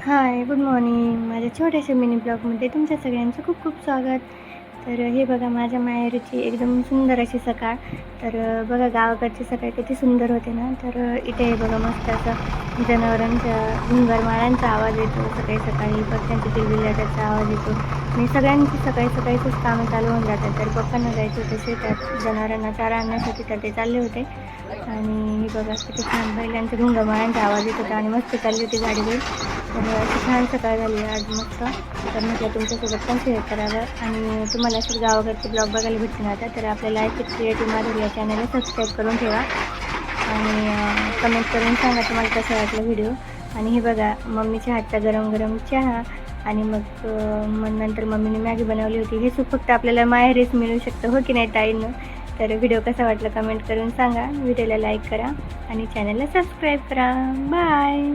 हाय, good morning. माझ्या छोट्याशा mini ब्लॉगमध्ये तुमच्या सगळ्यांचं खूप खूप स्वागत. तर हे बघा माझ्या माहेरची एकदम सुंदर अशी सकाळ. तर बघा गावाकडची सकाळ किती सुंदर होते ना. तर इथे हे बघा मस्त असं जनावरांच्या घुंगरमाळांचा आवाज येतो सकाळी सकाळी, पक्ष्यांच्या किलबिलाटाचा आवाज येतो आणि सगळ्यांची सकाळी सकाळीच कामं चालू होऊन जातात. तर पप्पांना जायचं होतं शेतात जनावरांना चारा आणण्यासाठी, तर ते चालले होते. आणि हे बघा किती छान बैलांच्या घुंगरमाळांचा आवाज येत होता आणि मस्त चालली होती गाडी घेऊन. तर अशी छान सकाळ झाली आज मस्त. तर म्हटलं तुमच्यासोबत पण शेअर करावं आणि तुम्हाला असेच गावाकडचे ब्लॉग बघायला भेटून आता तर आपल्याला लाईफ विथ क्रिएटिव्ह माधुरी या चॅनलला सबस्क्राईब करून ठेवा आणि कमेंट करून सांगा तुम्हाला कसं वाटलं व्हिडिओ. आणि हे बघा मम्मीच्या हातचा गरम गरम चहा आणि मग नंतर मम्मीने मॅगी बनवली होती. हे सुख फक्त आपल्याला माहेरीच मिळू शकतं, हो की नाही ताईंनो. तर व्हिडिओ कसा वाटला कमेंट करून सांगा, व्हिडिओला लाईक करा आणि चॅनलला सबस्क्राईब करा. बाय.